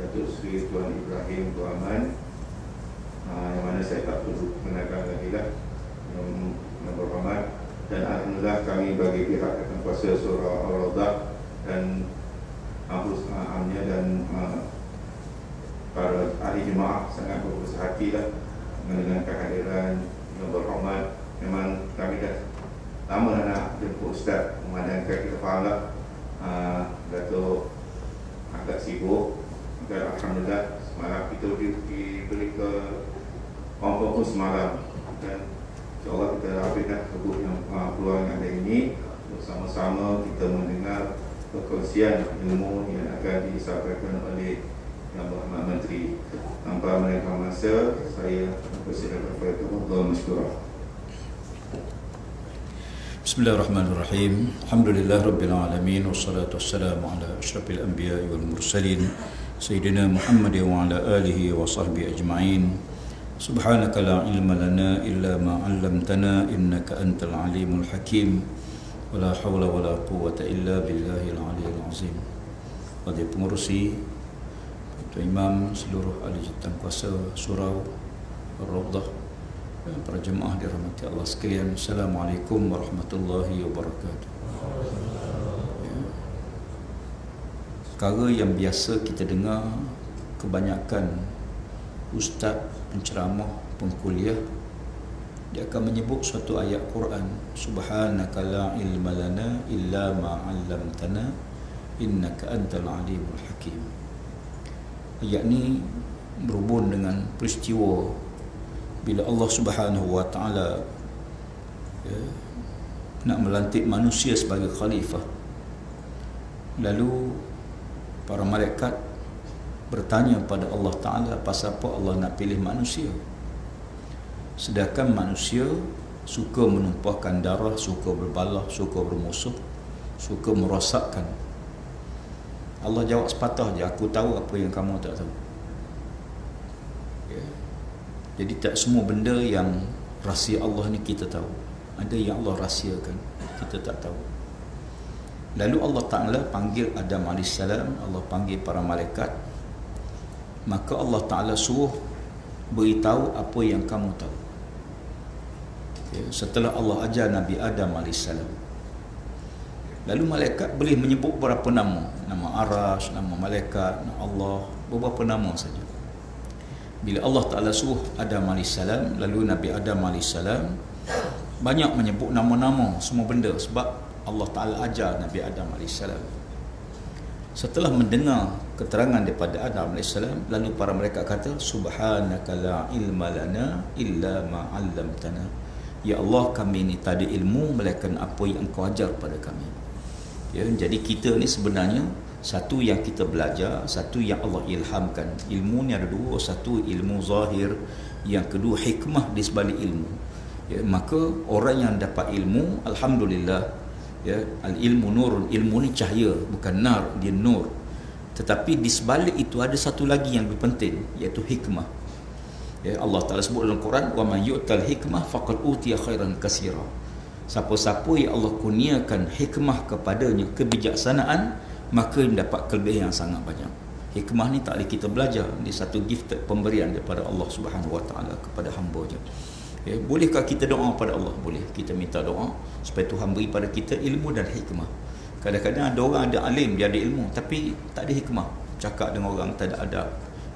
Datuk Seri Tuan Ibrahim Tuaman, yang mana saya tak perlu mengenalkan lagi lah, yang berhormat. Dan alhamdulillah kami bagi pihak Ketua Kuasa Surau Ar-Rawdah dan amnya dan para ahli jemaah sangat berbesar hati lah dengan kehadiran yang berhormat. Memang kami dah lama nak jemput Ustaz, memandangkan kita faham lah Datuk agak sibuk. Dan alhamdulillah semalam kita diberi ke orang semalam, dan insyaAllah kita habiskan peluang yang ada ini bersama-sama kita mendengar perkongsian ilmu yang akan disampaikan oleh Yang Berhormat Menteri. Tanpa mereka masa, saya mempersilakan kepada Tuan Masyurah. Bismillahirrahmanirrahim. Alhamdulillah Rabbil Alamin. Wassalatu wassalamu ala ashrafil anbiya wal mursalin Sayyidina Muhammad wa ala alihi wa sahbihi ajma'in. Subhanaka la ilma lana illa ma 'allamtana innaka antal alimul hakim. Wala hawla wala quwwata illa billahil aliyyil azim. Pada pengurusi, Tuan Imam, seluruh ahli Jawatankuasa Surau Ar-Rawdah, para jemaah dirahmati Allah sekalian, Assalamualaikum warahmatullahi wabarakatuh. Perkara yang biasa kita dengar, kebanyakan ustaz, penceramah, pengkuliah, dia akan menyebut suatu ayat Quran, Subhanaka la ilma lana illa ma 'allamtana innaka antal alimul hakim. Ayat ni berhubung dengan peristiwa bila Allah Subhanahu wa taala nak melantik manusia sebagai khalifah. Lalu para malaikat bertanya pada Allah Taala, pasal apa Allah nak pilih manusia, sedangkan manusia suka menumpahkan darah, suka berbalah, suka bermusuh, suka merosakkan. Allah jawab sepatah je, aku tahu apa yang kamu tak tahu. Jadi tak semua benda yang rahsia Allah ni kita tahu. Ada yang Allah rahsiakan, kita tak tahu. Lalu Allah Ta'ala panggil Adam AS, Allah panggil para malaikat. Maka Allah Ta'ala suruh beritahu apa yang kamu tahu. Setelah Allah ajar Nabi Adam AS, lalu malaikat boleh menyebut berapa nama. Nama Arash, nama malaikat, nama Allah, beberapa nama saja. Bila Allah Ta'ala suruh Adam AS, lalu Nabi Adam AS banyak menyebut nama-nama semua benda, sebab Allah Ta'ala ajar Nabi Adam AS. Setelah mendengar keterangan daripada Adam AS, lalu para mereka kata, Subhanaka la ilma lana illa ma 'allamtana. Ya Allah, kami ni tak ada ilmu melainkan apa yang Engkau ajar pada kami. Jadi kita ni sebenarnya satu yang kita belajar, satu yang Allah ilhamkan. Ilmu ni ada dua, satu ilmu zahir, yang kedua hikmah di sebalik ilmu. Maka orang yang dapat ilmu, alhamdulillah, al-ilmu nurun, ilmu ni cahaya, bukan nar, dia nur. Tetapi di sebalik itu ada satu lagi yang lebih penting, iaitu hikmah. Allah Ta'ala sebut dalam Quran, wa man yu'tal hikmah faqad utiya khairan katsira. Siapa-siapa yang Allah kurniakan hikmah kepadanya, kebijaksanaan, maka mendapat kelebihan yang sangat banyak. Hikmah ni tak boleh kita belajar, dia satu gift, pemberian daripada Allah Subhanahu wa taala kepada hamba-Nya. Bolehkah kita doa pada Allah? Boleh. Kita minta doa supaya Tuhan beri pada kita ilmu dan hikmah. Kadang-kadang ada orang ada alim, dia ada ilmu, tapi tak ada hikmah. Cakap dengan orang tak ada adab,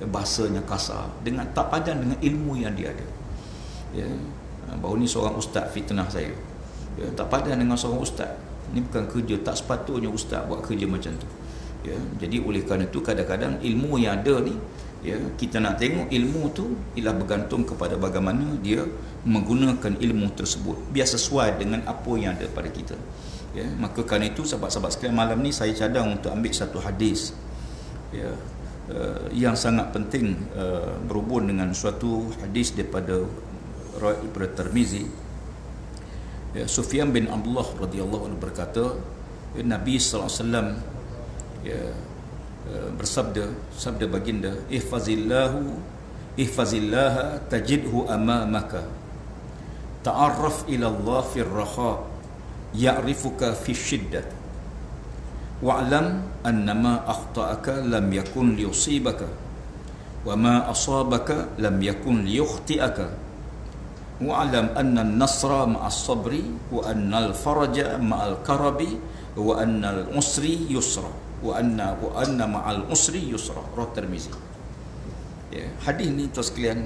bahasanya kasar, dengan tak padan dengan ilmu yang dia ada. Baru ni seorang ustaz fitnah saya. Tak padan dengan seorang ustaz. Ini bukan kerja, tak sepatutnya ustaz buat kerja macam tu. Jadi oleh kerana itu kadang-kadang ilmu yang ada ni, kita nak tengok ilmu tu ialah bergantung kepada bagaimana dia menggunakan ilmu tersebut biar sesuai dengan apa yang ada pada kita. Maka kerana itu sahabat-sahabat sekalian, malam ni saya cadang untuk ambil satu hadis yang sangat penting, berhubung dengan suatu hadis daripada riwayat Ibnu Tirmizi. Sufyan bin Abdullah radhiyallahu anhu berkata, Nabi sallallahu alaihi wasallam bersabda, sabda baginda, ihfazillaha tajidhu amamaka, ta'arraf ila Allah fi ar-raha ya'rifuka fi syiddah, wa'lam annama akhta'aka lam yakun liyusibaka wa ma asabaka lam yakun liyukhti'aka wa'lam anna an-nasra ma'as sabri wa anna al-faraja ma'al karabi wa anna al-usri yusra wa anna ma'al usri yusra. Riwayat Tirmizi. Ya, hadis ni tuan sekalian,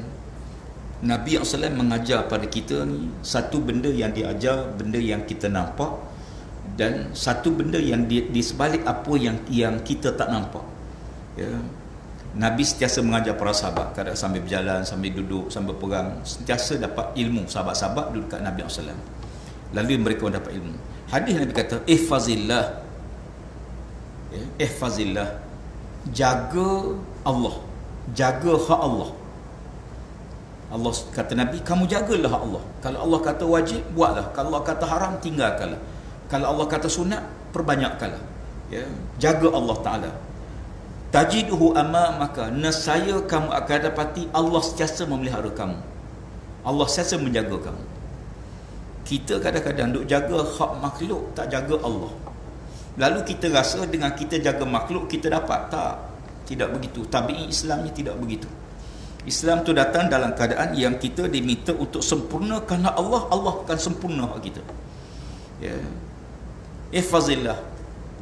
Nabi SAW mengajar pada kita ni satu benda yang diajar, benda yang kita nampak, dan satu benda yang di sebalik apa yang kita tak nampak. Ya. Nabi sentiasa mengajar para sahabat, kadang sambil berjalan, sambil duduk, sambil perang, sentiasa dapat ilmu. Sahabat-sahabat duduk kat Nabi SAW, lalu mereka dapat ilmu. Hadis Nabi kata, ihfazillah, ya, ihfazillah, jaga Allah, jaga hak Allah. Allah kata Nabi, kamu jagalah hak Allah. Kalau Allah kata wajib, buatlah. Kalau Allah kata haram, tinggalkanlah. Kalau Allah kata sunat, perbanyakkanlah. Ya, jaga Allah Ta'ala. Tajiduhu amamaka, nescaya kamu akan dapati Allah sentiasa memelihara kamu. Allah sentiasa menjaga kamu. Kita kadang-kadang duk jaga hak makhluk, tak jaga Allah. Lalu kita rasa dengan kita jaga makhluk kita dapat. Tak, tidak begitu. Tabi'i Islamnya tidak begitu. Islam tu datang dalam keadaan yang kita diminta untuk sempurna kerana Allah, Allah akan sempurna hak kita. Ya. Ihfazillah,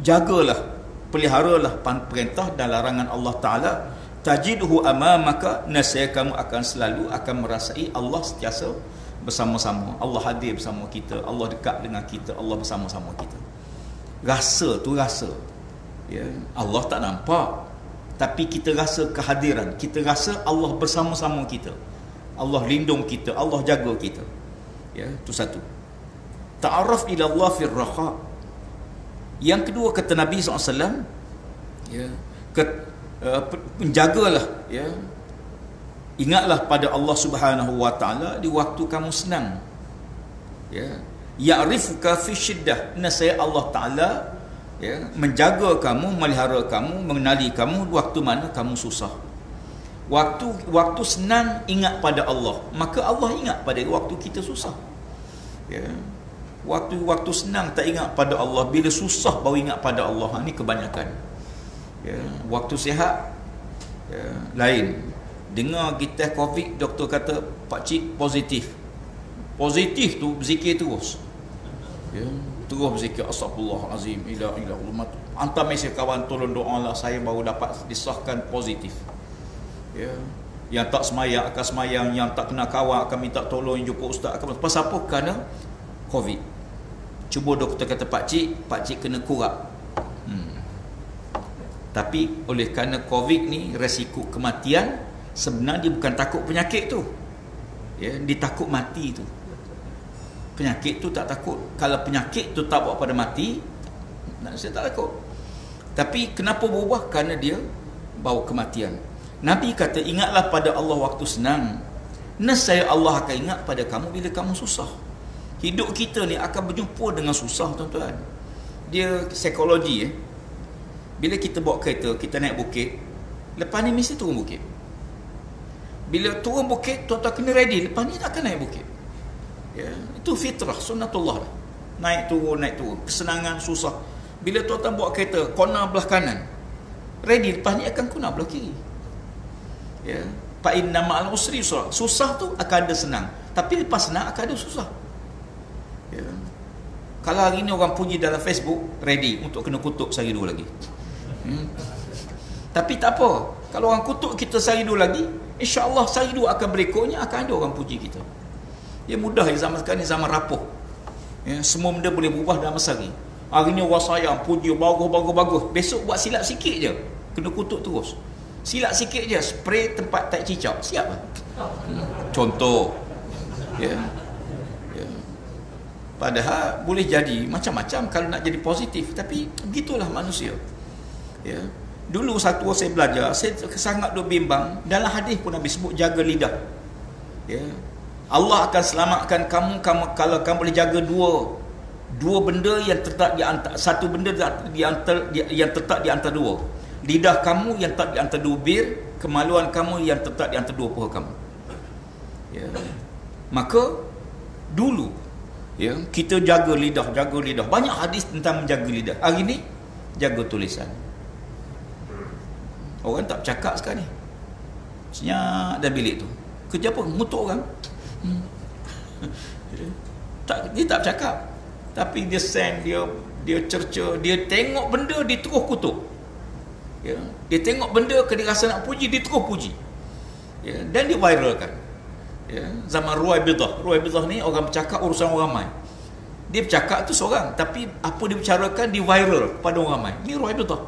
jagalah, peliharalah perintah dan larangan Allah Ta'ala. Tajidhu amamaka, nescaya kamu akan selalu akan merasai Allah sentiasa bersama-sama. Allah hadir bersama kita, Allah dekat dengan kita, Allah bersama-sama kita. Rasa tu rasa. Ya. Allah tak nampak, tapi kita rasa kehadiran, kita rasa Allah bersama-sama kita, Allah lindung kita, Allah jaga kita. Ya, itu satu. Ta'arraf ila Allah fil raha. Yang kedua kata Nabi SAW, ya, menjagalah, ya, ingatlah pada Allah Subhanahu wa Ta'ala di waktu kamu senang. Ya, ya'rifuka fi syiddah, nescaya Allah Ta'ala, ya, menjaga kamu, melihara kamu, mengenali kamu waktu mana kamu susah. Waktu senang ingat pada Allah, maka Allah ingat pada waktu kita susah. Ya. Waktu senang tak ingat pada Allah, bila susah baru ingat pada Allah. Ini kebanyakan. Ya. Waktu sihat, ya, lain. Dengar kita COVID, doktor kata pak cik positif. Positif tu berzikir terus. Ya. Terus berzikir astagfirullahalazim, ila Allah. Hantar mesej kawan, tolong doa lah, saya baru dapat disahkan positif. Ya. Yang tak semayang akan semayang, yang tak kena kawan akan minta tolong jumpa ustaz akan. Pasal apa? Kerana COVID. Cuba doktor kata pak cik kena kurap. Tapi oleh kerana COVID ni resiko kematian, sebenarnya dia bukan takut penyakit tu. Ya, dia takut mati tu. Penyakit tu tak takut. Kalau penyakit tu tak bawa pada mati, saya tak takut. Tapi kenapa berubah? Kerana dia bawa kematian. Nabi kata, ingatlah pada Allah waktu senang, nescaya Allah akan ingat pada kamu bila kamu susah. Hidup kita ni akan berjumpa dengan susah, tuan-tuan. Dia psikologi. Bila kita bawa kereta, kita naik bukit, lepas ni mesti turun bukit. Bila turun bukit, tuan-tuan kena ready, lepas ni tak akan naik bukit. Ya, itu fitrah, sunnatullah lah. Naik turun, kesenangan, susah. Bila tuan-tuan bawa kereta, corner belah kanan, ready, lepas ni akan corner belah kiri. Ya, fa inna ma'al usri yusra. Susah tu akan ada senang, tapi lepas senang akan ada susah. Ya. Kalau hari ni orang puji dalam Facebook, ready untuk kena kutuk sehari dua lagi. Tapi tak apa, kalau orang kutuk kita sehari dua lagi, insya-Allah sehari dua akan berikutnya akan ada orang puji kita. Ya, mudah ya, zaman sekarang ni zaman rapuh. Ya, semua benda boleh berubah dalam masa hari. Hari ni orang sayang, puji, bagus. Besok buat silap sikit je, kena kutuk terus. Silap sikit je, spray tempat tak cicak, siap lah. Contoh. Ya. Padahal boleh jadi macam-macam kalau nak jadi positif, tapi begitulah manusia. Ya. Dulu satu saya belajar, saya sangat bimbang. Dalam hadis pun Nabi sebut jaga lidah. Ya. Allah akan selamatkan kamu kalau kamu boleh jaga dua benda yang terletak di antara, satu benda yang terletak di antara dua. Lidah kamu yang terletak di antara dua bir, kemaluan kamu yang terletak di antara dua paha kamu. Ya. Maka dulu, ya, kita jaga lidah. Banyak hadis tentang menjaga lidah. Hari ni jaga tulisan. Orang tak bercakap sekarang ni, senyap dalam bilik tu. Kerja apa? Ngutuk orang. Dia tak bercakap, tapi dia send, dia cerca, dia tengok benda, dia terus kutuk. Ya, dia tengok benda, dia rasa nak puji, dia terus puji. Ya, dan dia viralkan. Ya, zaman Ruwaibidah ni orang bercakap urusan orang ramai. Dia bercakap tu seorang, tapi apa dia bicarakan di viral pada orang ramai. Ni Ruwaibidah.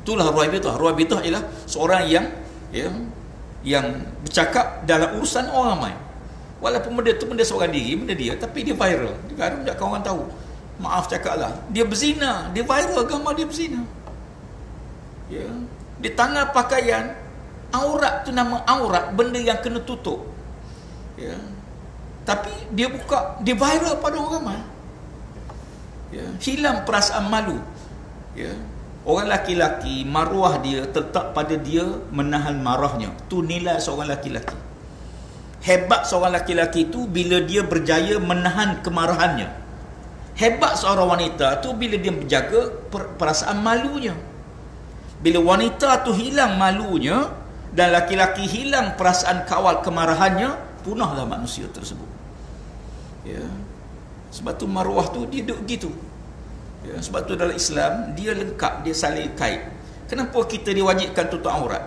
Itulah Ruwaibidah. Ruwaibidah ialah seorang yang bercakap dalam urusan orang ramai. Walaupun benda tu benda seorang diri, benda dia, tapi dia viral. Dia kan nak orang tahu. Maaf cakaplah, dia berzina, dia viral gambar dia berzina. Ya, di tangan pakaian, aurat tu nama aurat, benda yang kena tutup. Ya. Tapi dia buka, dia viral pada orang ramai. Ya, hilang perasaan malu. Ya. Orang laki-laki, maruah dia tetap pada dia menahan marahnya. Tu nilai seorang laki-laki. Hebat seorang laki-laki tu bila dia berjaya menahan kemarahannya. Hebat seorang wanita tu bila dia menjaga perasaan malunya. Bila wanita tu hilang malunya dan laki-laki hilang perasaan kawal kemarahannya, punahlah manusia tersebut. Ya. Sebab tu maruah tu dia duduk gitu. Ya, sebab tu dalam Islam dia lengkap, dia saling kait. Kenapa kita diwajibkan tutup aurat?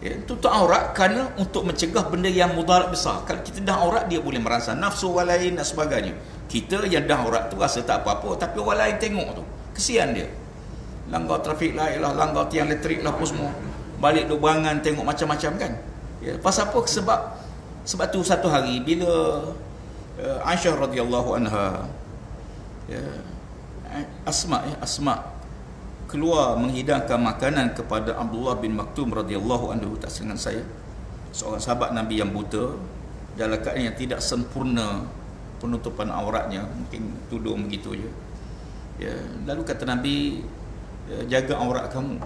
Ya, tutup aurat kerana untuk mencegah benda yang mudarat besar. Kalau kita dah aurat, dia boleh merasa nafsu orang lain dan sebagainya. Kita yang dah aurat tu rasa tak apa-apa, tapi orang lain tengok tu, kesian dia. Langgar trafik lah, langgar tiang elektrik lah, apa semua. Balik duk berangan tengok macam-macam kan. Ya, pasal apa? Sebab tu satu hari bila Aisyah radhiyallahu anha, ya, Asma keluar menghidangkan makanan kepada Abdullah bin Maktum radhiyallahu anhu, tak dengan saya, seorang sahabat Nabi yang buta, dalam keadaan yang tidak sempurna penutupan auratnya, mungkin tudung begitu je. Ya, lalu kata Nabi, jaga aurat kamu.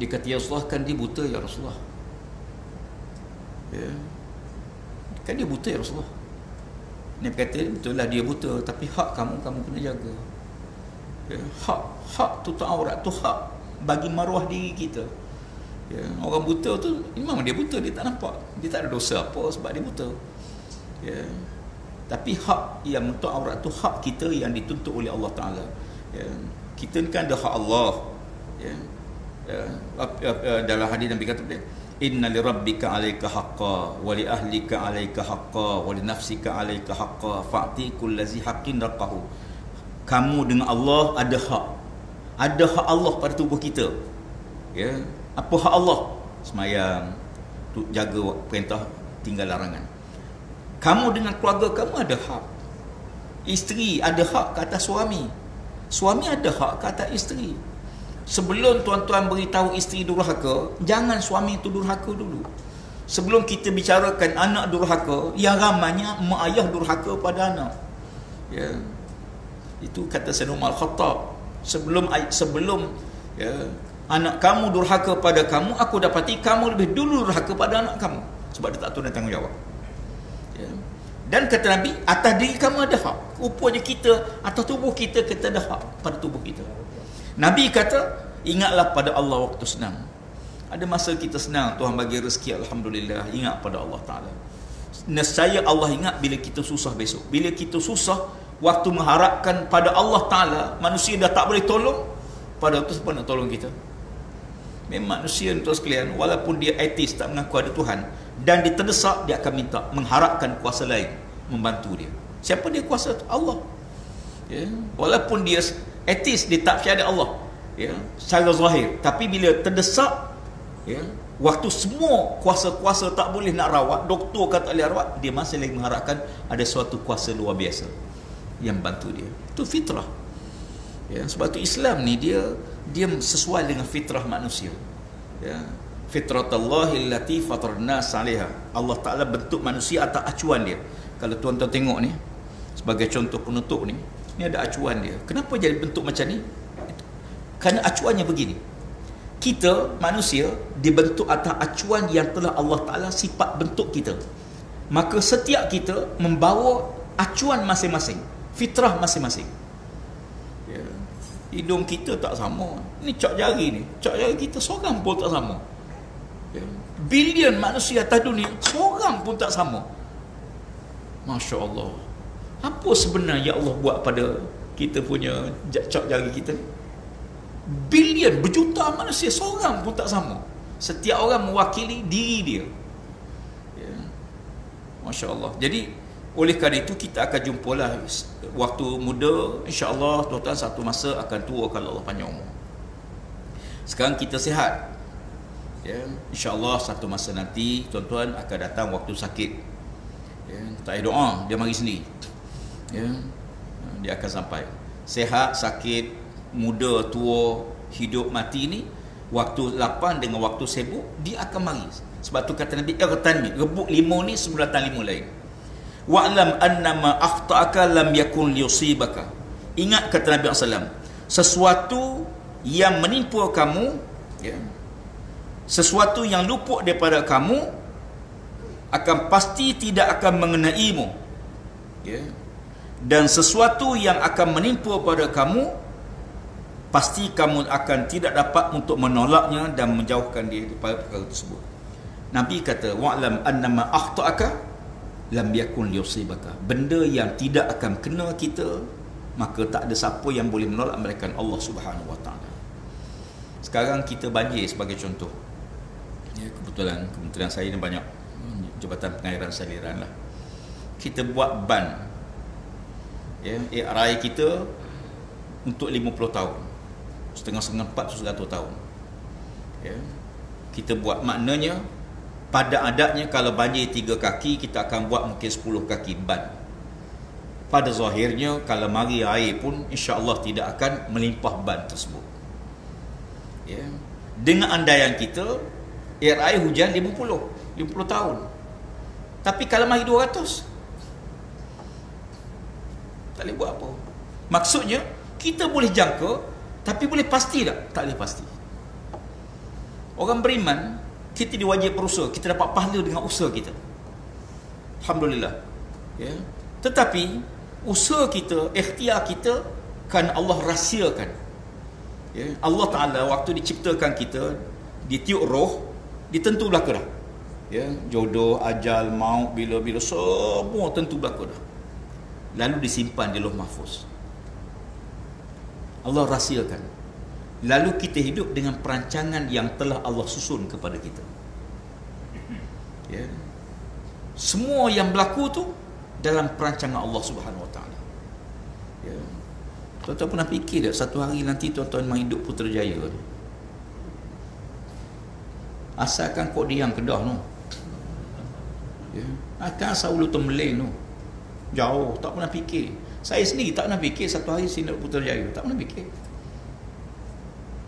Dia kata, ya Rasulullah, kan dia buta ya Rasulullah. Ya, kan dia buta ya Rasulullah. Nabi kata, betul lah dia buta, tapi hak kamu kena jaga. Ya, hak tutup aurat tu hak bagi maruah diri kita. Ya, orang buta tu memang dia buta, dia tak nampak, dia tak ada dosa apa sebab dia buta. Ya, tapi hak yang menutup aurat tu hak kita yang dituntut oleh Allah Ta'ala. Ya, kita ni kan ada hak Allah. Ya, dalam hadis Nabi kata, inna li rabbika alayka haqqa wa li ahlika alayka haqqa wa li nafsika alayka haqqa fa'ti kullazi haqqin raqahu. Kamu dengan Allah ada hak. Ada hak Allah pada tubuh kita. Ya, apa hak Allah? Semayang, jaga perintah, tinggal larangan. Kamu dengan keluarga kamu ada hak. Isteri ada hak ke atas suami. Suami ada hak ke atas isteri. Sebelum tuan-tuan beritahu isteri durhaka, jangan suami itu durhaka dulu. Sebelum kita bicarakan anak durhaka, yang ramainya mak ayah durhaka pada anak. Ya. Itu kata Sayyidina Umar Al-Khattab, sebelum ya, anak kamu durhaka pada kamu, aku dapati kamu lebih dulu durhaka pada anak kamu, sebab dia tak tahu dan tanggungjawab. Ya. Dan kata Nabi, atas diri kamu ada hak. Rupanya kita, atas tubuh kita, kita ada hak pada tubuh kita. Nabi kata, ingatlah pada Allah waktu senang. Ada masa kita senang, Tuhan bagi rezeki, alhamdulillah, ingat pada Allah Ta'ala. Nescaya Allah ingat bila kita susah besok. Bila kita susah, waktu mengharapkan pada Allah Ta'ala, manusia dah tak boleh tolong, pada waktu siapa nak tolong kita? Memang manusia ni tuan sekalian, walaupun dia ateis, tak mengaku ada Tuhan, dan dia terdesak, dia akan minta, mengharapkan kuasa lain membantu dia. Siapa dia kuasa? Allah. Ya. Walaupun dia ateis, dia tak percaya ada Allah, ya, secara zahir, tapi bila terdesak, ya, waktu semua kuasa-kuasa tak boleh nak rawat, doktor kata boleh rawat, dia masih lagi mengharapkan ada suatu kuasa luar biasa yang bantu dia. Itu fitrah. Ya, sebab tu Islam ni dia sesuai dengan fitrah manusia. Ya, fitratallahi allati fatarna 'alaiha. Allah Taala bentuk manusia atas acuan dia. Kalau tuan-tuan tengok ni, sebagai contoh penutup ni ada acuan dia. Kenapa jadi bentuk macam ni? Kerana acuannya begini. Kita manusia dibentuk atas acuan yang telah Allah Taala sifat bentuk kita. Maka setiap kita membawa acuan masing-masing, fitrah masing-masing. Ya. Hidung kita tak sama. Ni cak jari ni, cak jari kita seorang pun tak sama. Ya. Bilion manusia atas dunia, seorang pun tak sama. Masya Allah. Apa sebenarnya Allah buat pada kita punya cak jari kita ni? Bilion, berjuta manusia, seorang pun tak sama. Setiap orang mewakili diri dia. Ya. Masya Allah. Jadi oleh kerana itu kita akan jumpalah waktu muda, insya-Allah tuan-tuan satu masa akan tua kalau Allah panjang umur. Sekarang kita sihat. Ya, insya-Allah satu masa nanti tuan-tuan akan datang waktu sakit. Ya, tak ada doa, dia mari sendiri. Ya. Dia akan sampai. Sihat, sakit, muda, tua, hidup, mati ni, waktu lapang dengan waktu sibuk dia akan mari. Sebab tu kata Nabi, rebut limau ni sebelum datang limau lain. Wa'lam annama akhta'aka lam yakun liyusibaka. Ingat kata Nabi SAW, sesuatu yang menimpa kamu, ya, sesuatu yang luput daripada kamu akan pasti tidak akan mengenaimu, ya. Dan sesuatu yang akan menimpa pada kamu pasti kamu akan tidak dapat untuk menolaknya dan menjauhkan dia daripada perkara tersebut. Nabi kata, wa'lam annama akhta'aka lam yakun liyusibaka. Benda yang tidak akan kena kita, maka tak ada siapa yang boleh menolak melainkan Allah Subhanahu Wa Taala. Sekarang kita banjir sebagai contoh. Ya, kebetulan kementerian saya ni banyak Jabatan Pengairan Saliran lah. Kita buat ban, ya, ARI kita untuk 50 tahun. Setengah-setengah 400 tahun. Ya. Kita buat, maknanya pada adatnya kalau banjir 3 kaki, kita akan buat mungkin 10 kaki ban. Pada zahirnya kalau mari air pun insya-Allah tidak akan melimpah ban tersebut. Ya. Dengan andaian kita air hujan 50 tahun. Tapi kalau mari 200, tak boleh buat apa. Maksudnya kita boleh jangka, tapi boleh pasti tak? Tak boleh pasti. Orang beriman, kita diwajib berusaha, kita dapat pahala dengan usaha kita. Alhamdulillah. Ya. Tetapi usaha kita, ikhtiar kita kan Allah rahsiakan. Ya. Allah Taala waktu diciptakan kita, ditiup roh, ditentu belaka dah. Ya, jodoh, ajal, maut, bila-bila semua tentu belaka dah. Lalu disimpan di Lauh Mahfuz. Allah rahsiakan. Lalu kita hidup dengan perancangan yang telah Allah susun kepada kita. Ya. Semua yang berlaku tu dalam perancangan Allah Subhanahu Wa Taala. Ya. Tuan-tuan pernah fikir tak satu hari nanti tuan-tuan main hidup Putrajaya ni? Asalkan kau diam Kedah tu. Ya. Akan asal Ulu Tembeling tu. Jauh, tak pernah fikir. Saya sendiri tak pernah fikir satu hari sini Putrajaya, tak pernah fikir.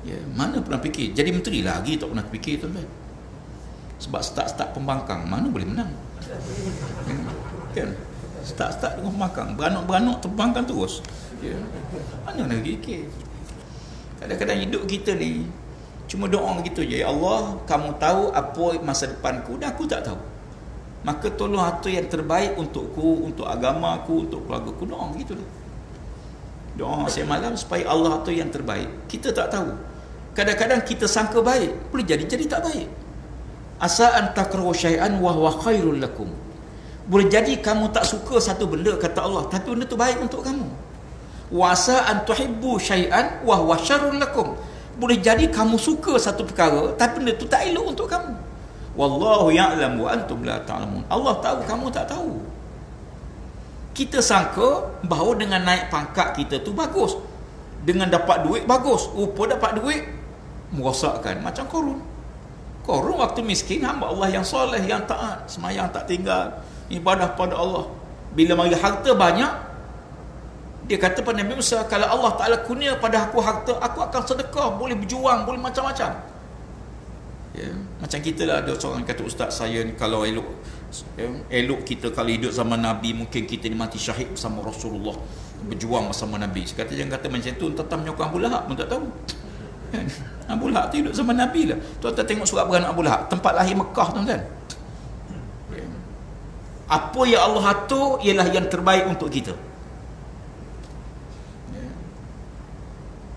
Ya, mana pernah fikir jadi menteri lagi, tak pernah fikir tuan-tuan. Sebab start pembangkang mana boleh menang. Kan? Start dengan pembangkang, beranak terbangkan terus. Ya. Mana nak fikir. Kadang-kadang hidup kita ni cuma doa gitu je. Ya Allah, kamu tahu apa masa depanku dan aku tak tahu. Maka tolong atur yang terbaik untukku, untuk agamaku, untuk keluargaku. Doa begitulah. Doa siang malam supaya Allah atur yang terbaik. Kita tak tahu. Kadang-kadang kita sangka baik, boleh jadi tak baik. Asa an takrahu syai'an wa huwa khairul lakum. Boleh jadi kamu tak suka satu benda kata Allah, tapi benda tu baik untuk kamu. Wa asa an tuhibbu syai'an wa huwa syarrul lakum. Boleh jadi kamu suka satu perkara, tapi benda tu tak elok untuk kamu. Wallahu ya'lam wa antum la ta'lamun. Allah tahu, kamu tak tahu. Kita sangka bahawa dengan naik pangkat kita tu bagus, dengan dapat duit bagus. Rupa dapat duit merosakkan. Macam Qarun waktu miskin, hamba Allah yang soleh, yang taat, semayang tak tinggal, ibadah pada Allah. Bila mari harta banyak, dia kata pada Nabi Musa, kalau Allah Ta'ala kurnia pada aku harta, aku akan sedekah, boleh berjuang, boleh macam-macam. Ya, macam kita lah, ada seorang kata, ustaz saya ni kalau elok kita kalau hidup zaman Nabi, mungkin kita ni mati syahid bersama Rasulullah, berjuang bersama Nabi. Saya kata jangan kata macam tu, tetap menyokong Abu Lahab pun tak tahu. Abu Lahab tu hidup zaman Nabi lah. Tuan-tuan tengok surat beranak Abu Lahab, tempat lahir Mekah tuan-tuan. Apa yang Allah atur ialah yang terbaik untuk kita.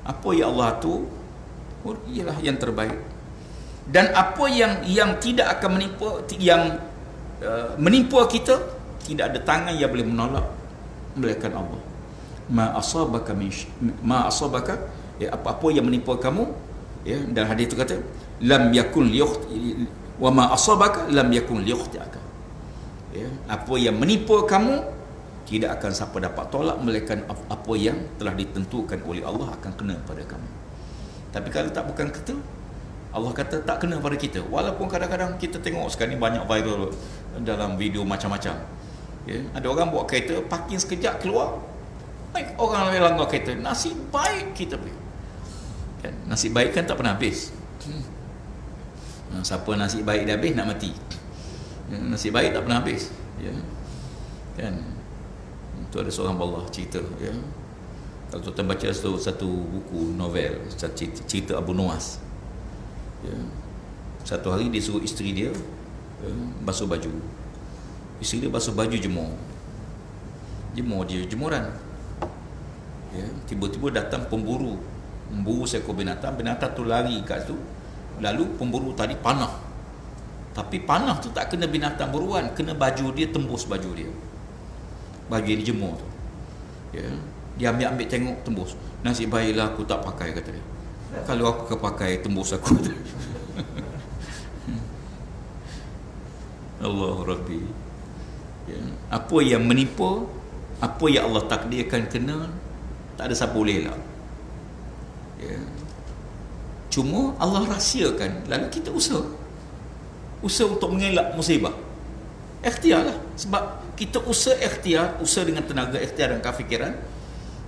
Apa yang Allah atur ialah yang terbaik. Dan apa yang tidak akan menimpa kita, tidak ada tangan yang boleh menolak melainkan Allah. Ma asabaka apa-apa yang menimpa kamu, ya, dan hadis itu kata lam yakun wa ma asabaka lam yakun liyukhti'aka. Ya, apa yang menimpa kamu tidak akan siapa dapat tolak melainkan apa yang telah ditentukan oleh Allah akan kena pada kamu. Tapi kalau tak bukan kita, Allah kata tak kena pada kita. Walaupun kadang-kadang kita tengok sekarang ni banyak viral dalam video macam-macam. Ya, ada orang bawa kereta, parking sekejap keluar, baik orang lain langgar kereta. Nasib baik kita pergi. Kan, nasib baik kan tak pernah habis. Siapa nasib baik dah habis nak mati. Nasib baik tak pernah habis. Ya. Kan. Itu ada seorang Allah cerita, ya. Kalau tuan baca satu buku novel cerita Abu Nuwas, ya. Satu hari dia suruh isteri dia, ya, basuh baju. Isteri dia basuh baju jemur dia jemuran, ya. Tiba-tiba datang pemburu memburu seekor binatang tu lari kat tu, lalu pemburu tadi panah, tapi panah tu tak kena binatang buruan, kena baju dia, tembus baju dia, baju yang dijemur tu, ya. Dia ambil tengok, tembus. Nasib baiklah aku tak pakai, kata dia. Kalau aku kepakai, tembus aku. Allah Rabbi, ya. Apa yang menimpa, apa yang Allah takdirkan kena, tak ada siapa boleh lah, ya. Cuma Allah rahsiakan, lalu kita usaha untuk mengelak musibah. Ikhtiar lah. Sebab kita usaha ikhtiar, usaha dengan tenaga ikhtiar dan kefikiran.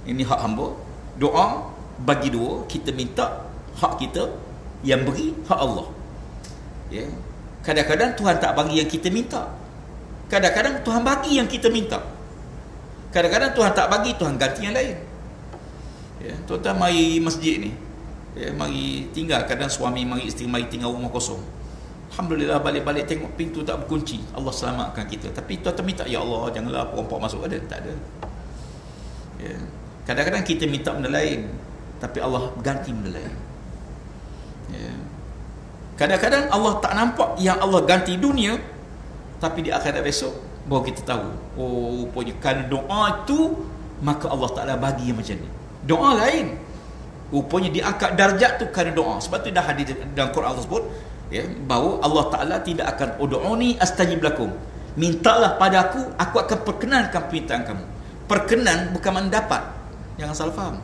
Ini hak hamba. Doa bagi dua, kita minta hak kita, yang beri hak Allah, ya. Kadang-kadang Tuhan tak bagi yang kita minta, kadang-kadang Tuhan bagi yang kita minta, kadang-kadang Tuhan tak bagi, Tuhan ganti yang lain, ya. Tuan-tuan mari masjid ni, ya, mari tinggal, kadang suami mari, isteri mari tinggal rumah kosong. Alhamdulillah, balik-balik tengok pintu tak berkunci, Allah selamatkan kita. Tapi tuan-tuan minta, ya Allah janganlah perempuan masuk, ada? Tak ada, ya. Kadang-kadang kita minta benda lain, tapi Allah ganti benda lain, ya. Kadang-kadang Allah tak nampak yang Allah ganti dunia, tapi di akhirat besok baru kita tahu, oh rupanya kerana doa tu maka Allah Ta'ala bagi yang macam ni. Doa lain, rupanya diangkat darjat tu kerana doa. Sebab tu dah hadis dalam Quran tersebut, ya, bahawa Allah Ta'ala tidak akan ud'uni astajib lakum, mintalah pada aku akan perkenankan permintaan kamu. Perkenan bukan mendapat, jangan salah faham.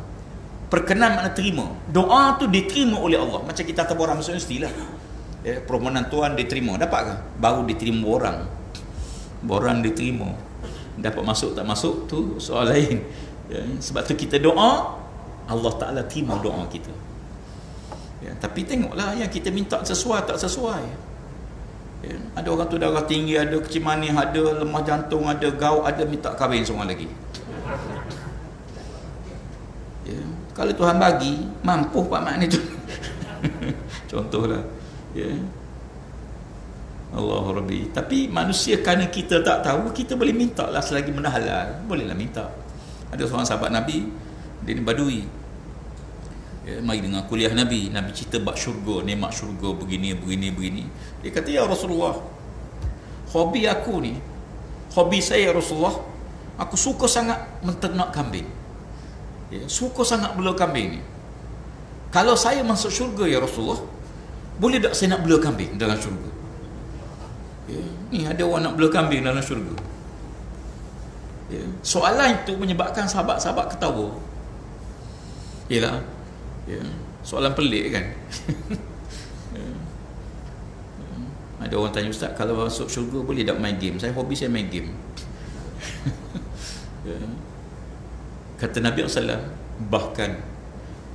Perkenan makna terima. Doa tu diterima oleh Allah. Macam kita tahu orang masuk universiti lah, ya, permohonan Tuhan diterima, dapat ke? Baru diterima orang. Orang diterima, dapat masuk tak masuk tu soal lain, ya. Sebab tu kita doa, Allah Ta'ala terima doa kita, ya. Tapi tengoklah yang kita minta sesuai tak sesuai, ya. Ada orang tu darah tinggi, ada kecil manis, ada lemah jantung, ada gout, ada minta kahwin seorang lagi, ya. Kalau Tuhan bagi, mampu Pak Mak ni tu. Contohlah, ya. Allah Rabbi. Tapi manusia, kerana kita tak tahu, kita boleh minta lah selagi benda halal, bolehlah minta. Ada seorang sahabat Nabi, dia ni badui, ya, mari dengar kuliah Nabi cerita bab syurga, nikmat syurga begini. Dia kata, ya Rasulullah, hobi aku ni, hobi saya ya Rasulullah, aku suka sangat menternak kambing, ya, suka sangat bela kambing ni. Kalau saya masuk syurga ya Rasulullah, boleh tak saya nak bela kambing dalam syurga? Ya, ni ada orang nak bela kambing dalam syurga, ya. Soalan itu menyebabkan sahabat-sahabat ketawa. Yalah, ya, soalan pelik kan. Ya. Ada orang tanya, Ustaz, kalau masuk syurga boleh tak main game? Saya hobi saya main game. Ya. Kata Nabi SAW, bahkan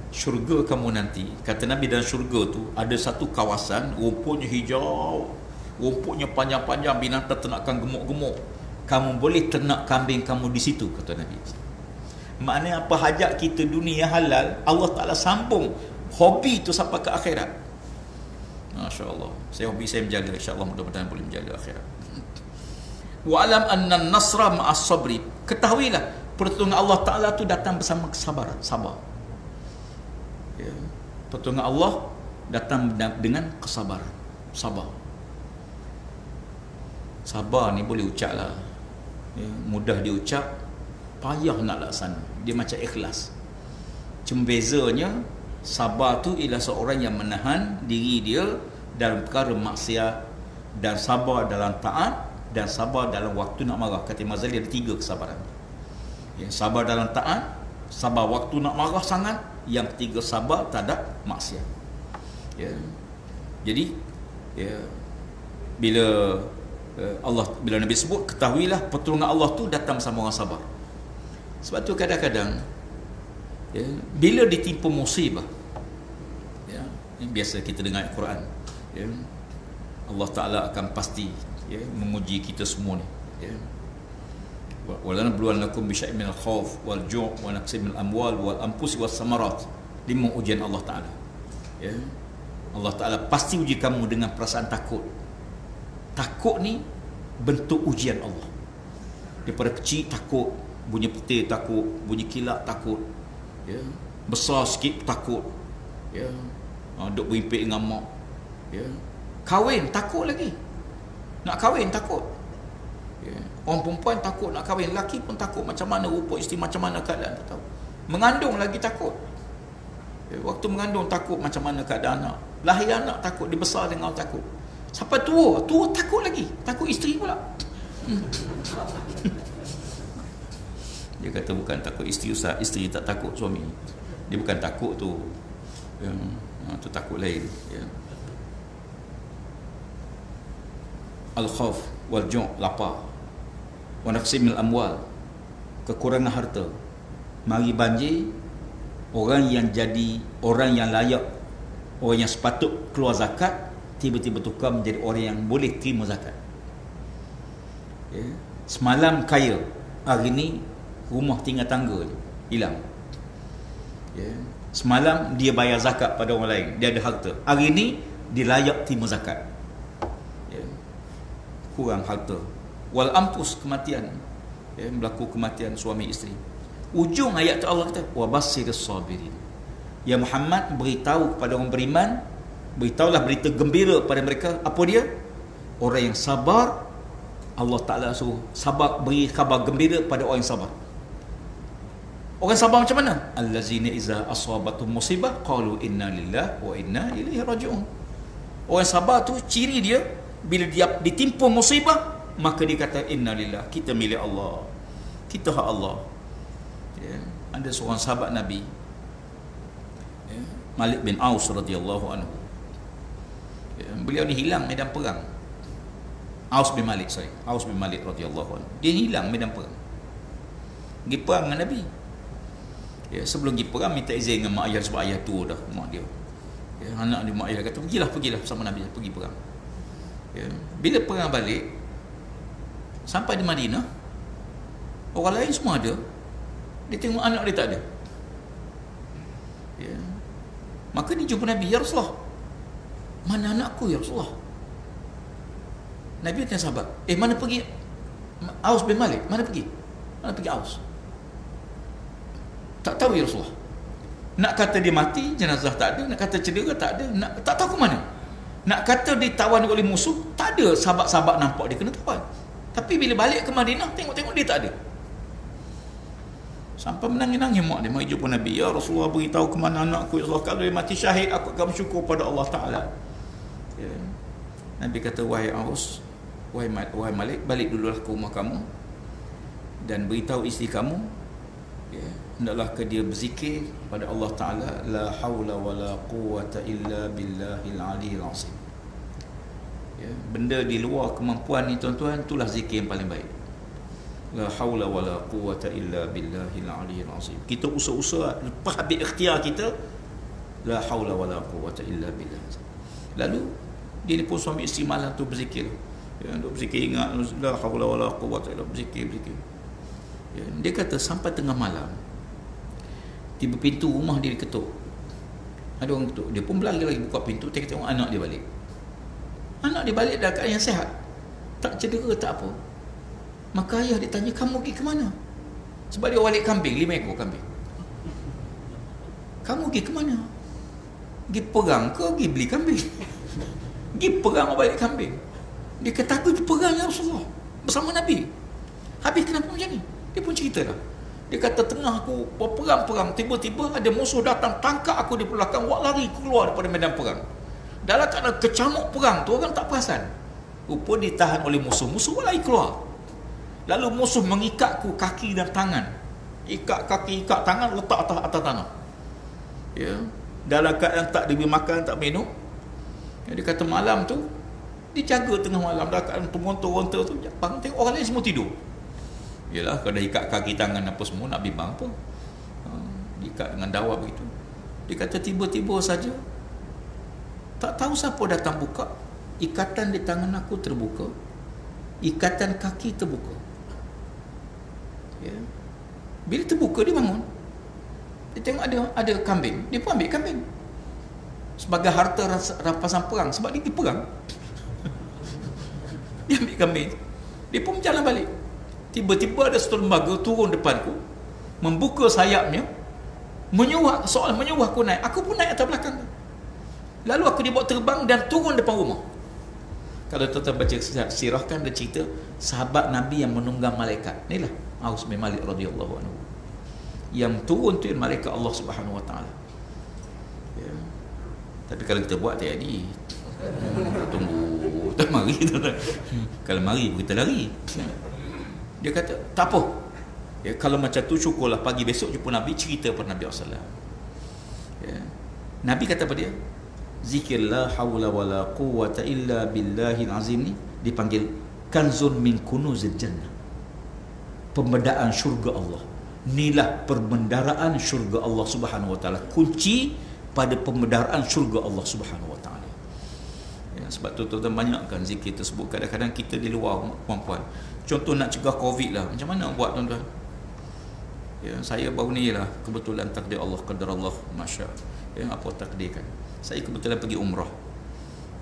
syurga kamu nanti, kata Nabi, dalam syurga tu ada satu kawasan rumputnya hijau, rumputnya panjang-panjang, binatang ternakan gemuk-gemuk. Kamu boleh ternak kambing kamu di situ, kata Nabi. Maknanya apa hajat kita dunia halal, Allah Ta'ala sambung hobi itu sampai ke akhirat. Masya Allah. Saya hobi saya menjaga, insya Allah mudah-mudahan boleh menjaga akhirat. Wa'alam anna nasra ma'as sabri. Ketahuilah pertolongan Allah Ta'ala tu datang bersama kesabaran, sabar. Ya. Pertolongan Allah datang dengan kesabaran. Sabar. Sabar ni boleh ucap lah. Ya. Mudah diucap, payah nak laksana. Dia macam ikhlas. Cuma bezanya, sabar tu ialah seorang yang menahan diri dia dalam perkara maksiat, dan sabar dalam taat, dan sabar dalam waktu nak marah. Kata Imam Ghazali ada 3 kesabaran. Ya, sabar dalam taat, sabar waktu nak marah sangat, yang ketiga sabar tak ada maksiat. Ya. Jadi ya, bila bila Nabi sebut, ketahuilah pertolongan Allah tu datang bersama orang sabar. Sebab tu kadang-kadang ya, bila ditimpa musibah, ya, ini biasa kita dengar Al-Quran, ya, Allah Ta'ala akan pasti ya, menguji kita semua ni, ya. Walanabluwannakum bisyai'in minal khauf wal ju' wa naqsin minal amwal wal anfusi was samarat. 5 ujian Allah Ta'ala, ya. Allah Ta'ala pasti uji kamu dengan perasaan takut. Takut ni bentuk ujian Allah. Daripada kecil takut, bunyi petir takut, bunyi kilat takut, ya. Besar sikit takut, ya. Duk berimpik dengan mak, ya. Kahwin takut lagi. Nak kahwin takut, ya. Orang perempuan takut nak kahwin, lelaki pun takut macam mana rupa isteri, macam mana keadaan, tak tahu. Mengandung lagi takut, ya. Waktu mengandung takut macam mana keadaan anak, lahir anak takut, dibesar dengan orang takut. Sampai tua takut lagi, takut isteri pula. Dia kata bukan takut isteri Ustaz, isteri tak takut suami. Dia bukan takut tu, yang tu takut lain, ya. Al-khawf wal ju' lapar, wa naqsimil amwal kekurangan harta. Mari banjir, orang yang jadi orang yang layak, orang yang sepatut keluar zakat, tiba-tiba tukar menjadi orang yang boleh terima zakat, ya. Semalam kaya, hari ni rumah tinggal tangga je, hilang, ya. Semalam dia bayar zakat pada orang lain, dia ada harta, hari ni dia layak terima zakat, ya. Kurang harta. Wal ampus, kematian, ya, berlaku kematian suami isteri. Ujung ayat tu Allah kata wa basiris sabirin. Ya Muhammad, beritahu kepada orang beriman, beritahulah berita gembira pada mereka. Apa dia? Orang yang sabar. Allah Ta'ala suruh sabar, beri khabar gembira pada orang yang sabar. Orang sabar macam mana? Allazina iza asabatum musibah qalu inna lillahi wa inna ilaihi raji'un. Orang sabar tu ciri dia, bila dia ditimpa musibah, maka dia kata inna lillahi, kita milik Allah, kita hak Allah, ya. Ada seorang sahabat Nabi, ya, Malik bin Aus radhiyallahu anhu, ya, beliau ni hilang medan perang. Aus bin Malik radhiyallahu anhu, dia hilang medan perang, pergi perang dengan Nabi, ya. Sebelum pergi perang minta izin dengan mak ayah, sebab ayah tua dah, mak dia, ya, anak dia, mak ayah kata pergilah bersama Nabi, pergi perang, ya. Bila perang balik, sampai di Madinah, orang lain semua ada, dia tengok anak dia tak ada, ya. Maka dia jumpa Nabi, ya Rasulullah, mana anakku ya Rasulullah? Nabi tanya sahabat, mana pergi Aus bin Malik, mana pergi Aus? Tak tahu ya Rasulullah. Nak kata dia mati, jenazah tak ada, nak kata cedera tak ada, tak tahu ke mana. Nak kata ditawan oleh musuh, tak ada sahabat-sahabat nampak dia kena tawan. Tapi bila balik ke Madinah, tengok-tengok dia tak ada. Sampai menangis-nangis mak dia, mari jumpa Nabi, ya Rasulullah, beritahu ke mana anakku ya Allah, kalau dia mati syahid, aku akan bersyukur pada Allah Ta'ala, ya. Nabi kata, wahai Aus, wahai Malik, balik dululah ke rumah kamu dan beritahu isteri kamu, ya, hendaklah ke dia berzikir pada Allah Ta'ala, la hawla wa la quwwata illa billahil aliyil azim, ya. Benda di luar kemampuan ni tuan-tuan, itulah zikir yang paling baik. La hawla wa la quwwata illa billahil aliyil azim. Kita usaha-usaha, lepas habis ikhtiar kita, la hawla wa la quwwata illa billah. Lalu dia ni pun suami isteri malam tu berzikir, ya, duk berzikir, ingat la hawla wa la quwwata illa, berzikir, ya. Dia kata sampai tengah malam, tiba pintu rumah dia diketuk, ada orang ketuk, dia pun berlari lagi buka pintu, tengok anak dia balik. Anak dia balik dalam keadaan yang sihat, tak cedera, tak apa. Maka ayah dia tanya, kamu pergi ke mana? Sebab dia walik kambing, 5 ekor kambing. Kamu pergi ke mana? Pergi perang ke pergi beli kambing? Pergi perang balik kambing. Dia kata aku pergi perang ya Rasulullah bersama Nabi. Habis kenapa macam ni? Dia pun cerita lah. Dia kata tengah aku berperang-perang, tiba-tiba ada musuh datang tangkap aku di belakang, buat lari keluar daripada medan perang. Dalam keadaan kecamuk perang tu orang tak perasan. Rupa ditahan oleh musuh buat lari keluar. Lalu musuh mengikatku kaki dan tangan. Ikat kaki, ikat tangan, letak atas tanah. Ya. Dalam keadaan tak diberi makan, tak minum. Ya, dia kata malam tu dijaga tengah malam dalam keadaan turun-turun tu, bangun tengok orang lain semua tidur. Yalah, kalau dah ikat kaki tangan apa semua nak bimbang apa. Diikat dengan dawa begitu. Dia kata tiba-tiba saja tak tahu siapa datang buka, ikatan di tangan aku terbuka, ikatan kaki terbuka. Ya. Bila terbuka dia bangun. Dia tengok ada kambing, dia pun ambil kambing sebagai harta rampasan perang sebab dia pergi perang. Dia ambil kambing, dia pun berjalan balik. Tiba-tiba ada satu lembaga turun depanku, membuka sayapnya, menyuruh aku naik. Aku pun naik atas belakang. Lalu aku dibawa terbang dan turun depan rumah. Kalau tuan-tuan baca sirah kan ada cerita sahabat Nabi yang menunggang malaikat. Inilah Aus bin Malik radhiyallahu anhu. Yang turun tu malaikat Allah Subhanahu wa taala. Ya. Tapi kalau kita buat tak jadi. Tunggu, tak mari tuan-tuan. Kalau mari kita lari. Dia kata, tak apa. Ya, kalau macam tu syukurlah pagi besok jumpa Nabi, cerita pada Nabi SAW. Ya. Nabi kata pada dia, zikir la hawla wa la quwwata illa billahil azim ni dipanggil kanzun min kunuzil jannah. Pembedaan syurga Allah. Inilah perbendaraan syurga Allah Subhanahu wa taala. Kunci pada pembendaraan syurga Allah Subhanahu wa taala. Ya, sebab tu tuan-tuan banyak kan zikir tersebut. Kadang-kadang kita di luar puan-puan. Contoh nak cegah COVID lah. Macam mana buat tuan-tuan? Ya, saya baru ni lah kebetulan takdir Allah, qadar Allah, masya. Ya, apa takdirkan. Saya kebetulan pergi umrah.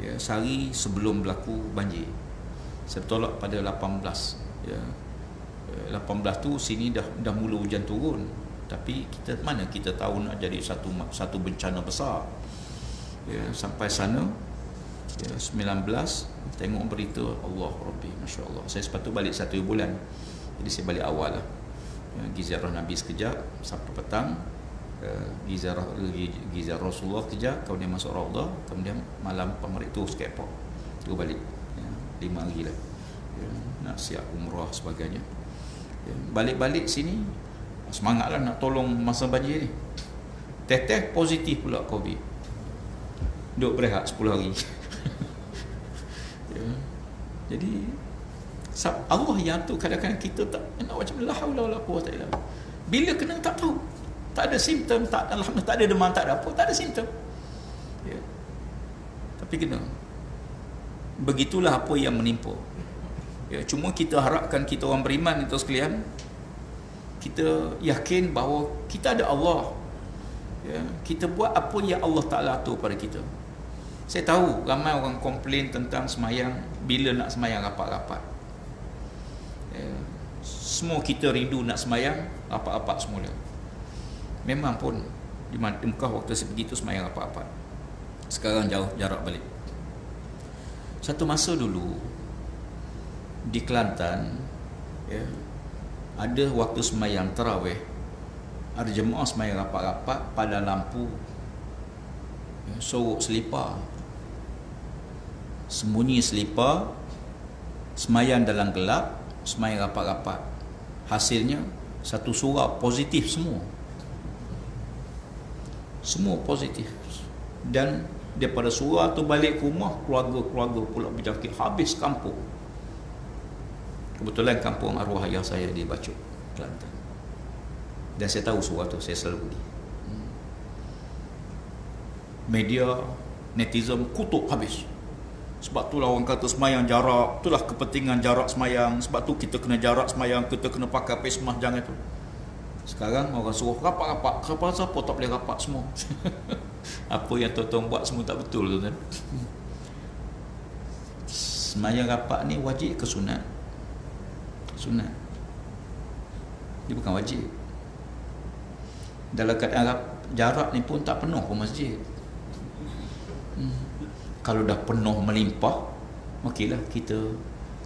Ya, sehari sebelum berlaku banjir. Saya bertolak pada 18. Ya. 18 tu sini dah mula hujan turun. Tapi mana kita tahu nak jadi satu bencana besar. Ya, sampai sana ya, 19 tengok berita Allah Rabbi, Masya Allah. Saya sepatutnya balik 1 bulan, jadi saya balik awal lah. Ya, Gizarah Nabi sekejap sampai petang, Gizarah Rasulullah sekejap, kemudian masuk Raudah, kemudian malam pemarik tu ke airport, tu balik ya, 5 hari lah ya, nak siap umrah sebagainya ya. Balik-balik sini semangat lah nak tolong masa banjir ni. Teteh positif pula COVID, duduk berehat 10 hari. Ya. Jadi Allah yang tu kadang-kadang kita tak nak macam la haula wala quwwata illa billah. Bila kena tak tahu, tak ada simptom, alhamdulillah tak ada demam, tak ada apa, tak ada simptom. Ya. Tapi kena. Begitulah apa yang menimpa. Ya, cuma kita harapkan kita orang beriman itu sekalian, kita yakin bahawa kita ada Allah. Ya, kita buat apa yang Allah Taala atur pada kita. Saya tahu ramai orang komplain tentang semayang, bila nak semayang rapat-rapat. Ya, semua kita rindu nak semayang rapat-rapat semula. Memang pun di Mekah waktu saya pergi tu semayang rapat-rapat. Sekarang jauh jarak balik. Satu masa dulu di Kelantan ya, ada waktu semayang tarawih, ada jemaah semayang rapat-rapat pada lampu ya, sorok selipar, sembunyi selipar, semayang dalam gelap, semayang rapat-rapat. Hasilnya satu surau positif semua positif. Dan daripada surau tu balik ke rumah, keluarga-keluarga pula berjangkit, habis kampung. Kebetulan kampung arwah ayah saya di Bacok, Kelantan. Dan saya tahu surau tu, saya selalu pergi. Media, netizen kutuk habis. Sebab itulah orang kata semayang jarak, itulah kepentingan jarak semayang. Sebab tu kita kena jarak semayang, kita kena pakai face mask, jangan tu. Sekarang orang suruh rapat-rapat. Siapa tak boleh rapat semua. Apa yang tuan-tuan buat semua tak betul tuan-tuan. Semayang rapat ni wajib ke sunat? Sunat. Dia bukan wajib. Dalam keadaan jarak ni pun tak penuh ke masjid. Kalau dah penuh melimpah, okeylah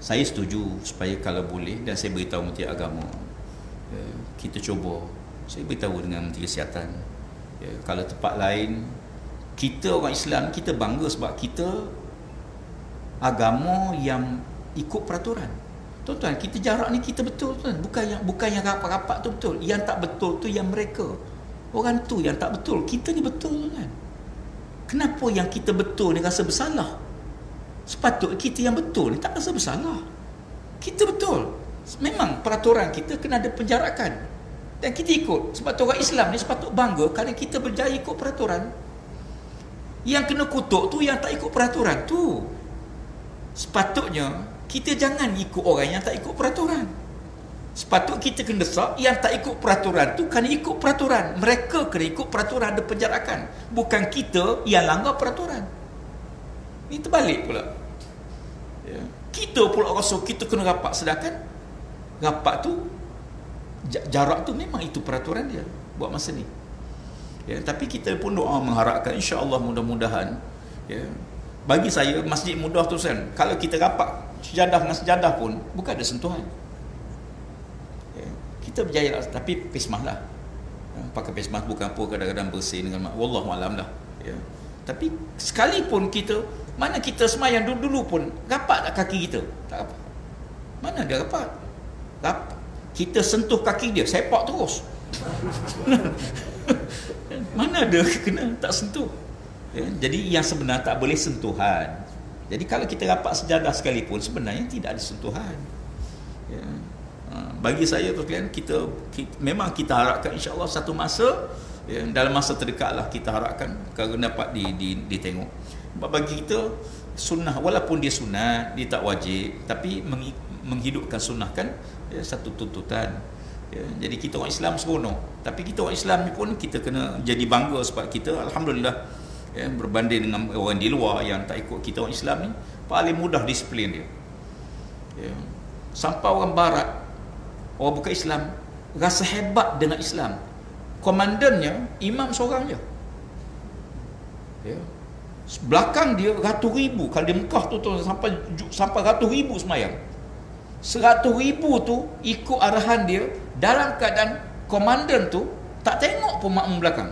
saya setuju supaya kalau boleh, dan saya beritahu Menteri Agama, kita cuba, saya beritahu dengan Menteri Kesihatan, kalau tempat lain, kita orang Islam, kita bangga sebab kita agama yang ikut peraturan. Tuan-tuan, kita jarak ni kita betul, tuan. Bukan yang rapat-rapat tu betul. Yang tak betul tu yang mereka. Orang tu yang tak betul. Kita ni betul, tuan. Kenapa yang kita betul ni rasa bersalah? Sepatutnya kita yang betul ni tak rasa bersalah. Kita betul. Memang peraturan kita kena ada penjarakan. Dan kita ikut. Sebab tu orang Islam ni sepatut bangga kerana kita berjaya ikut peraturan. Yang kena kutuk tu yang tak ikut peraturan tu. Sepatutnya kita jangan ikut orang yang tak ikut peraturan. Sepatutnya kita kena desak yang tak ikut peraturan tu kena ikut peraturan. Mereka kena ikut peraturan, ada penjarakan. Bukan kita yang langgar peraturan. Ini terbalik pula. Kita pula rasa kita kena rapat, sedangkan rapat tu, jarak tu memang itu peraturan dia buat masa ni. Tapi kita pun doa mengharapkan insya-Allah mudah-mudahan, bagi saya masjid mudah tu kan, kalau kita rapat sejadah dengan sejadah pun bukan ada sentuhan. Kita berjaya, tapi pismah lah. Pakai pismah bukan apa, kadang-kadang bersih dengan wallahualam lah. Tapi sekalipun kita, mana kita semayang dulu pun rapat tak kaki kita? Tak rapat. Mana dia rapat? Rapat. Kita sentuh kaki dia, sepak terus. Mana ada kena tak sentuh? Jadi yang sebenar tak boleh sentuhan. Jadi kalau kita rapat sejadah sekalipun sebenarnya tidak ada sentuhan. Bagi saya tu kan, kita memang kita harapkan insya-Allah satu masa, dalam masa terdekat lah kita harapkan kalau dapat ditengok. Bagi kita sunnah, walaupun dia sunat, dia tak wajib, tapi menghidupkan sunnah kan satu tuntutan. Jadi kita orang Islam seronok. Tapi kita orang Islam ni pun kita kena jadi bangga sebab kita alhamdulillah, berbanding dengan orang di luar yang tak ikut, kita orang Islam ni paling mudah disiplin dia. Sampai orang barat, orang bukan Islam, rasa hebat dengan Islam. Komandannya imam seorang je. Belakang dia ratus ribu. Kalau di Mekah tu sampai ratus ribu semayang. 100,000 tu ikut arahan dia, dalam keadaan komandan tu tak tengok pun makmum belakang.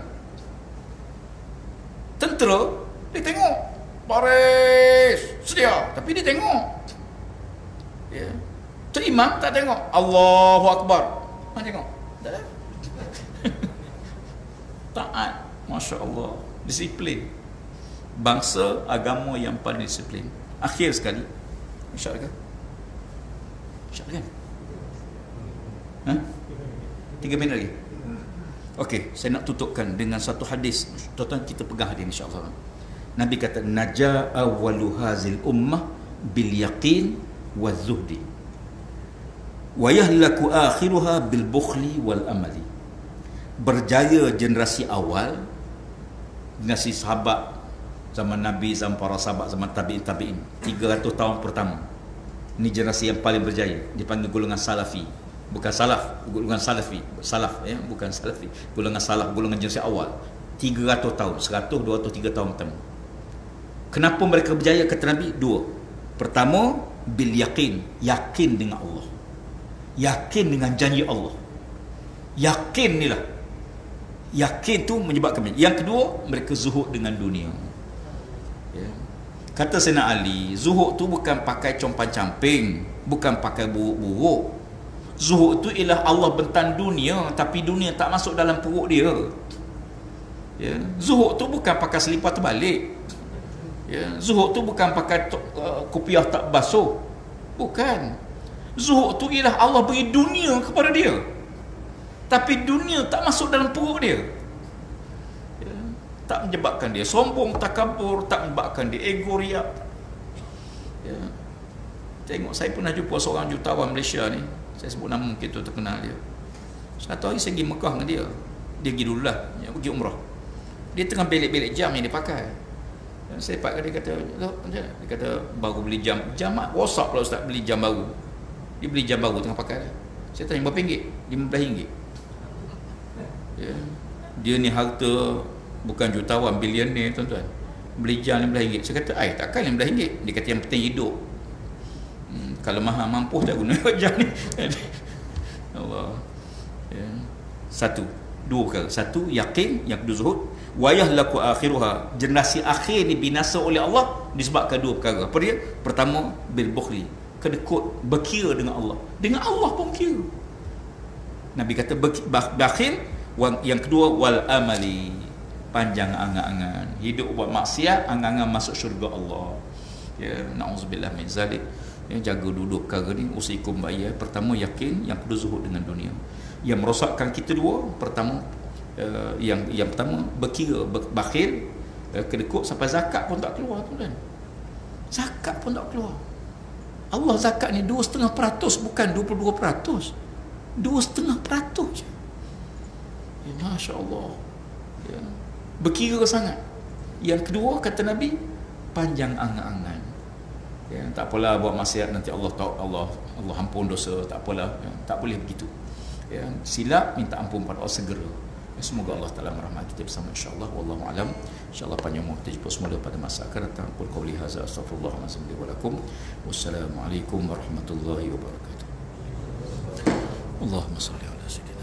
Tentera dia tengok, baris sedia, tapi dia tengok. Imam tak tengok, Allahu Akbar, mana tengok, tak ada. Taat, Masya Allah, disiplin. Bangsa agama yang paling disiplin. Akhir sekali, insya-Allah kan? 3 minit lagi. Okey, saya nak tutupkan dengan satu hadis. Tuan-tuan, kita pegang hadis insya-Allah. Nabi kata, "Naja awwalu hazil ummah bil yaqin waz zuhdi. Wa yahlaku akhiruha bil bukhli wal amali." Berjaya generasi awal, generasi sahabat zaman Nabi, zaman para sahabat, zaman tabi'in, 300 tahun pertama. Ini generasi yang paling berjaya, dipanggil golongan salafi, bukan salaf, golongan salafi, salaf bukan salafi, golongan salaf, golongan generasi awal. 300 tahun, 100, 200, 3 tahun pertama. Kenapa mereka berjaya kata Nabi? 2. Pertama, bil yaqin, yakin dengan Allah, yakin dengan janji Allah. Yakin ni lah, yakin tu menyebabkan. Yang kedua, mereka zuhud dengan dunia. Kata Sayyidina Ali, zuhud tu bukan pakai compang-camping, bukan pakai buruk-buruk. Zuhud tu ialah Allah bentang dunia, tapi dunia tak masuk dalam perut dia. Zuhud tu bukan pakai selipar terbalik. Zuhud tu bukan pakai kopiah tak basuh. Bukan. Zuhud tu ialah Allah beri dunia kepada dia, tapi dunia tak masuk dalam perut dia. Tak menyebabkan dia sombong, takabur, tak menyebabkan dia ego, riak. Tengok, saya pernah jumpa seorang jutawan Malaysia ni, saya sebut nama, mungkin tu terkenal dia. Satu hari saya pergi Mekah dengan dia. Dia pergi dulu lah, dia pergi umrah. Dia tengah belik-belik jam yang dia pakai. Saya pakai, dia kata baru beli jam rosak pula Ustaz, beli jam baru. Dia beli jam baru tengah pakai. Saya tanya, berapa ringgit? RM15. Dia ni harta bukan jutawan, bilioner tuan-tuan. beli jam RM15. Saya kata, takkan RM15. Dia kata yang penting hidup. Kalau maha mampu tak guna jam ni. Allah. Ya. Satu, dua perkara. Satu, yakin. Yang kedua, zuhud. Wa yahlaku akhiruha. Generasi akhir ni binasa oleh Allah disebabkan dua perkara. Apa dia? Pertama, bil bukhli, kedekut, berkira dengan Allah. Dengan Allah pun kira. Nabi kata bakhil. Yang kedua, wal amali, panjang angan-angan, hidup buat maksiat, angan-angan masuk syurga Allah. Ya, na'udzubillah min zalik. Ya, jaga duduk perkara ni, usikum bayar. Pertama yakin, yang kedua zuhud dengan dunia. Yang merosakkan kita dua, pertama yang pertama berkira, bakhil, kedekut, sampai zakat pun tak keluar tu kan. Zakat pun tak keluar. Allah zakat ni 2,5%, bukan 22%. 2,5% je. Ya, Masya Allah. Ya. Berkira sangat. Yang kedua, kata Nabi, panjang angan-angan. Ya, tak apalah buat maksiat nanti Allah tahu, Allah ampun dosa, tak apalah. Ya, tak boleh begitu. Ya, silap minta ampun pada Allah segera. Ya, semoga Allah Taala merahmati kita bersama insya-Allah. Wallahu alam. Insya-Allah panjang umur kita jumpa semula pada masa akan datang. Qul qawli hadza astaghfirullahalazim wa lakum. Wassalamualaikum warahmatullahi wabarakatuh. Allahumma shalli ala sayyidina